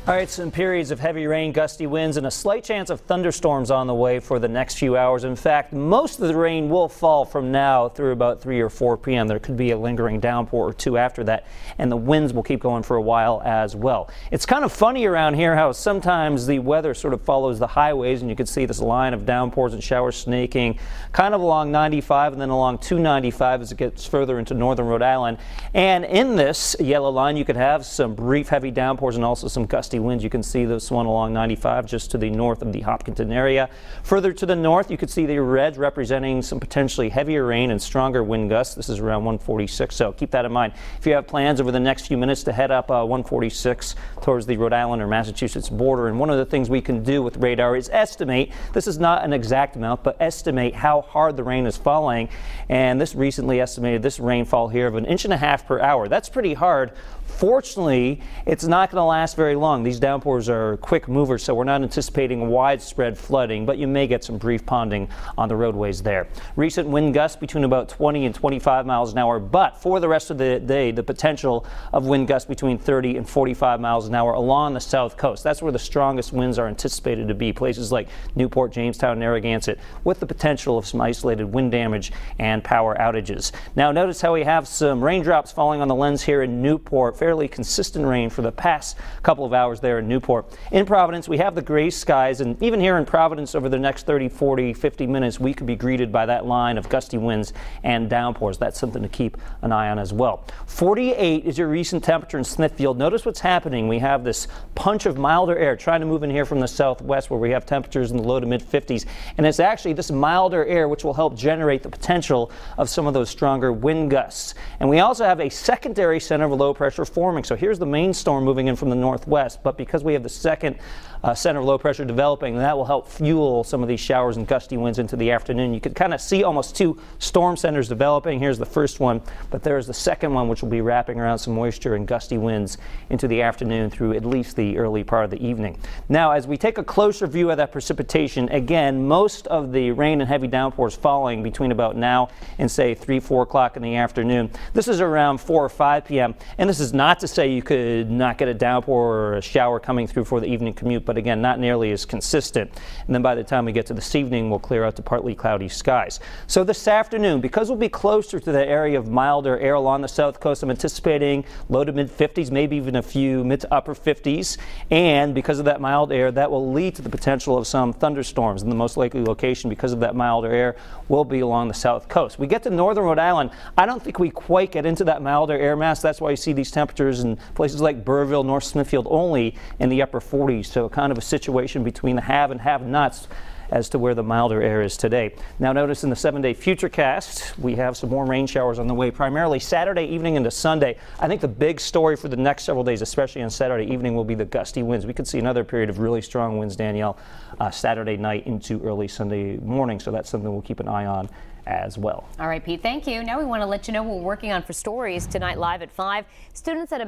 All right, some periods of heavy rain, gusty winds, and a slight chance of thunderstorms on the way for the next few hours. In fact, most of the rain will fall from now through about 3 or 4 p.m. There could be a lingering downpour or two after that, and the winds will keep going for a while as well. It's kind of funny around here how sometimes the weather sort of follows the highways, and you can see this line of downpours and showers snaking kind of along 95 and then along 295 as it gets further into northern Rhode Island. And in this yellow line, you could have some brief heavy downpours and also some gusty winds. You can see this one along 95 just to the north of the Hopkinton area. Further to the north, you could see the reds representing some potentially heavier rain and stronger wind gusts. This is around 146, so keep that in mind. If you have plans over the next few minutes to head up 146 towards the Rhode Island or Massachusetts border, and one of the things we can do with radar is estimate, this is not an exact amount, but estimate how hard the rain is falling. And this recently estimated this rainfall here of 1.5 inches per hour. That's pretty hard. Fortunately, it's not going to last very long. These downpours are quick movers, so we're not anticipating widespread flooding, but you may get some brief ponding on the roadways there. Recent wind gusts between about 20 and 25 miles an hour, but for the rest of the day, the potential of wind gusts between 30 and 45 miles an hour along the south coast. That's where the strongest winds are anticipated to be, places like Newport, Jamestown, Narragansett, with the potential of some isolated wind damage and power outages. Now notice how we have some raindrops falling on the lens here in Newport. Fairly consistent rain for the past couple of hours there in Newport. In Providence, we have the gray skies, and even here in Providence over the next 30, 40, 50 minutes, we could be greeted by that line of gusty winds and downpours. That's something to keep an eye on as well. 48 is your recent temperature in Smithfield. Notice what's happening. We have this punch of milder air trying to move in here from the southwest where we have temperatures in the low to mid 50s, and it's actually this milder air which will help generate the potential of some of those stronger wind gusts. And we also have a secondary center of low pressure forming. So here's the main storm moving in from the northwest, but because we have the second center of low pressure developing, that will help fuel some of these showers and gusty winds into the afternoon. You can kind of see almost two storm centers developing. Here's the first one, but there's the second one, which will be wrapping around some moisture and gusty winds into the afternoon through at least the early part of the evening. Now, as we take a closer view of that precipitation, again, most of the rain and heavy downpours falling between about now and say 3, 4 o'clock in the afternoon. This is around 4 or 5 p.m. And this is not to say you could not get a downpour or a shower coming through for the evening commute, but again, not nearly as consistent. And then by the time we get to this evening, we'll clear out to partly cloudy skies. So this afternoon, because we'll be closer to the area of milder air along the south coast, I'm anticipating low to mid 50s, maybe even a few mid to upper 50s. And because of that mild air, that will lead to the potential of some thunderstorms. And the most likely location, because of that milder air, will be along the south coast. We get to northern Rhode Island, I don't think we quite get into that milder air mass. That's why you see these temperatures in places like Burrillville, North Smithfield only in the upper 40s. So kind of a situation between the have and have-nots as to where the milder air is today. Now notice in the 7-day Futurecast, we have some more rain showers on the way, primarily Saturday evening into Sunday. I think the big story for the next several days, especially on Saturday evening, will be the gusty winds. We could see another period of really strong winds, Danielle, Saturday night into early Sunday morning. So that's something we'll keep an eye on as well. All right, Pete, thank you. Now we want to let you know what we're working on for stories tonight live at 5. Students at a